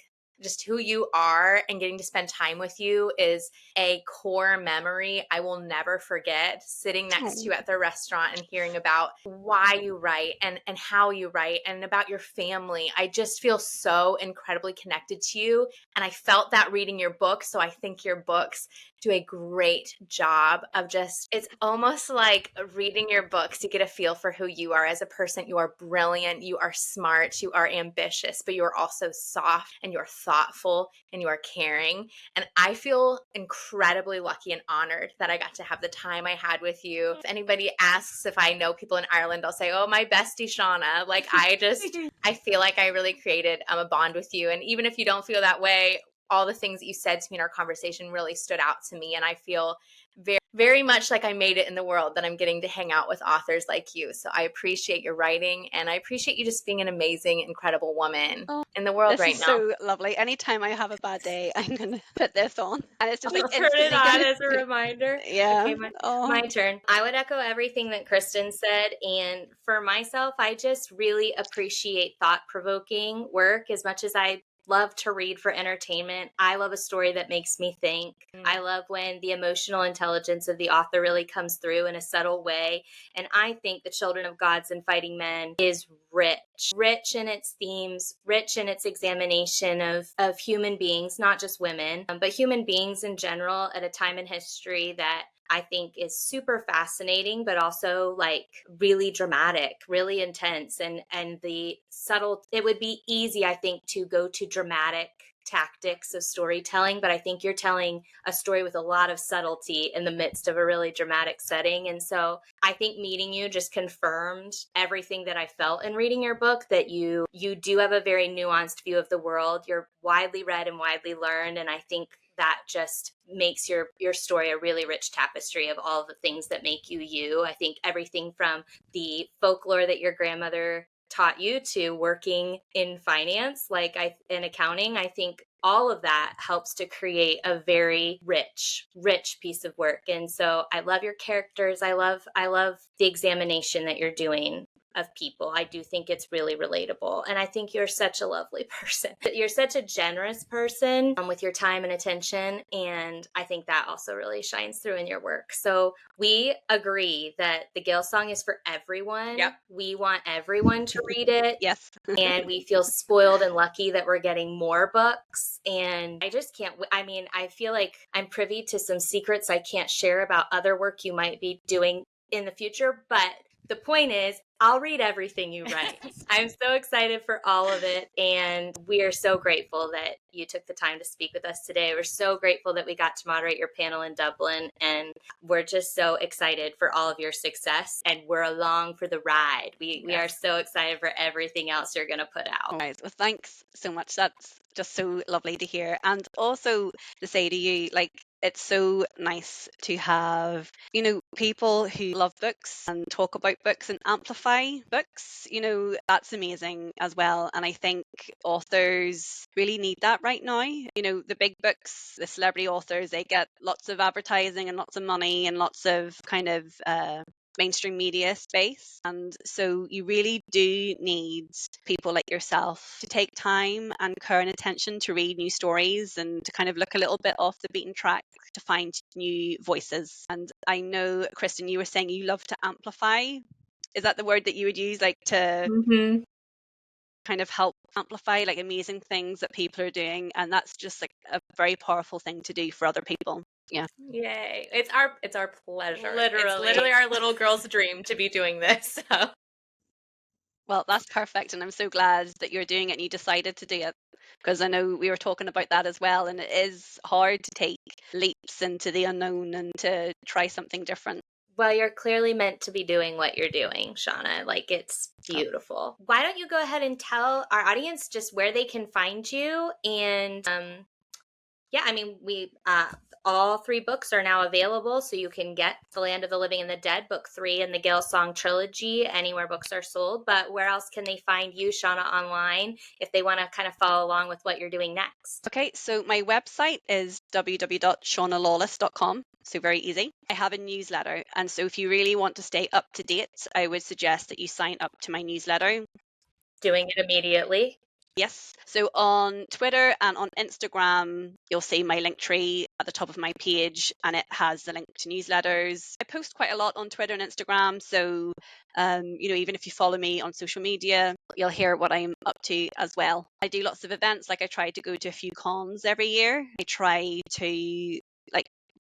just who you are and getting to spend time with you is a core memory I will never forget, sitting next to you at the restaurant and hearing about why you write and how you write and about your family. I just feel so incredibly connected to you. And I felt that reading your book. So I think your books do a great job of just, it's almost like reading your books to get a feel for who you are as a person. You are brilliant, you are smart, you are ambitious, but you are also soft and you're thoughtful and you are caring. And I feel incredibly lucky and honored that I got to have the time I had with you. If anybody asks if I know people in Ireland, I'll say, oh, my bestie Shauna. Like, I feel like I really created a bond with you. And even if you don't feel that way, all the things that you said to me in our conversation really stood out to me. And I feel very, very much like I made it in the world, that I'm getting to hang out with authors like you. So I appreciate your writing, and I appreciate you just being an amazing, incredible woman in the world right This is now. so lovely. Anytime I have a bad day, I'm going to put this on. And it's just like Turn it instantly on gonna- as a reminder. Yeah. Okay, my turn. I would echo everything that Kristen said. And for myself, I just really appreciate thought-provoking work as much as I love to read for entertainment. I love a story that makes me think. I love when the emotional intelligence of the author really comes through in a subtle way. And I think The Children of Gods and Fighting Men is rich in its themes, rich in its examination of human beings, not just women, but human beings in general at a time in history that I think is super fascinating, but also like really dramatic, really intense, and the subtle. It would be easy, I think, to go to dramatic tactics of storytelling, but I think you're telling a story with a lot of subtlety in the midst of a really dramatic setting. And so I think meeting you just confirmed everything that I felt in reading your book, that you do have a very nuanced view of the world. You're widely read and widely learned, and I think that just makes your story a really rich tapestry of all the things that make you you. I think everything from the folklore that your grandmother taught you to working in finance, in accounting, I think all of that helps to create a very rich piece of work. And so I love your characters. I love the examination that you're doing of people. I do think it's really relatable. And I think you're such a lovely person. You're such a generous person with your time and attention. And I think that also really shines through in your work. So we agree that the Gael Song is for everyone. Yep. We want everyone to read it. Yes. And we feel spoiled and lucky that we're getting more books. And I just can't, I feel like I'm privy to some secrets I can't share about other work you might be doing in the future. But the point is, I'll read everything you write. I'm so excited for all of it. And we are so grateful that you took the time to speak with us today. We're so grateful that we got to moderate your panel in Dublin. And we're just so excited for all of your success. And we're along for the ride. We are so excited for everything else you're going to put out. All right. Well, thanks so much. That's just so lovely to hear. And also to say to you, like, it's so nice to have, people who love books and talk about books and amplify books. That's amazing as well. And I think authors really need that right now. The big books, the celebrity authors, they get lots of advertising and lots of money and lots of kind of mainstream media space. And so you really do need people like yourself to take time and care and attention to read new stories and to kind of look a little bit off the beaten track to find new voices. And I know, Kristen, you were saying you love to amplify. Is that the word that you would use, like to kind of help amplify like amazing things that people are doing? And that's just like a very powerful thing to do for other people. Yeah. Yay. It's our pleasure. Literally. It's literally our little girl's dream to be doing this. So. Well, that's perfect. And I'm so glad that you're doing it and you decided to do it, because I know we were talking about that as well. And it is hard to take leaps into the unknown and to try something different. Well, you're clearly meant to be doing what you're doing, Shauna. Like, it's beautiful. Why don't you go ahead and tell our audience just where they can find you? And we all 3 books are now available, so you can get The Land of the Living and the Dead, book 3, and the Gael Song trilogy anywhere books are sold. But where else can they find you, Shauna, online if they want to kind of follow along with what you're doing next? Okay, so my website is www.shaunalawless.com. So very easy. I have a newsletter. And so if you really want to stay up to date, I would suggest that you sign up to my newsletter. Doing it immediately. Yes. So on Twitter and on Instagram, you'll see my link tree at the top of my page, and it has the link to newsletters. I post quite a lot on Twitter and Instagram. So, even if you follow me on social media, you'll hear what I'm up to as well. I do lots of events. Like I try to go to a few cons every year. I try to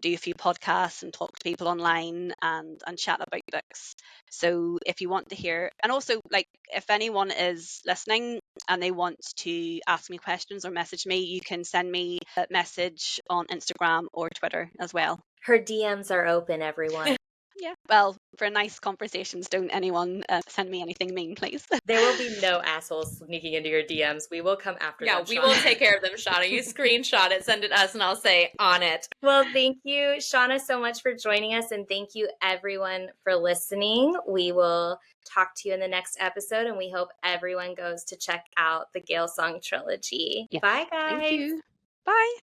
do a few podcasts and talk to people online and chat about books. So if you want to hear, and also if anyone is listening and they want to ask me questions or message me, you can send me a message on Instagram or Twitter as well. Her DMs are open, everyone. Yeah. Well, for nice conversations, don't anyone send me anything mean, please. There will be no assholes sneaking into your DMs. We will come after them. Yeah, we will take care of them, Shauna. You screenshot it, send it us, and I'll say on it. Well, thank you, Shauna, so much for joining us. And thank you, everyone, for listening. We will talk to you in the next episode. And we hope everyone goes to check out the Gael Song trilogy. Yes. Bye, guys. Thank you. Bye.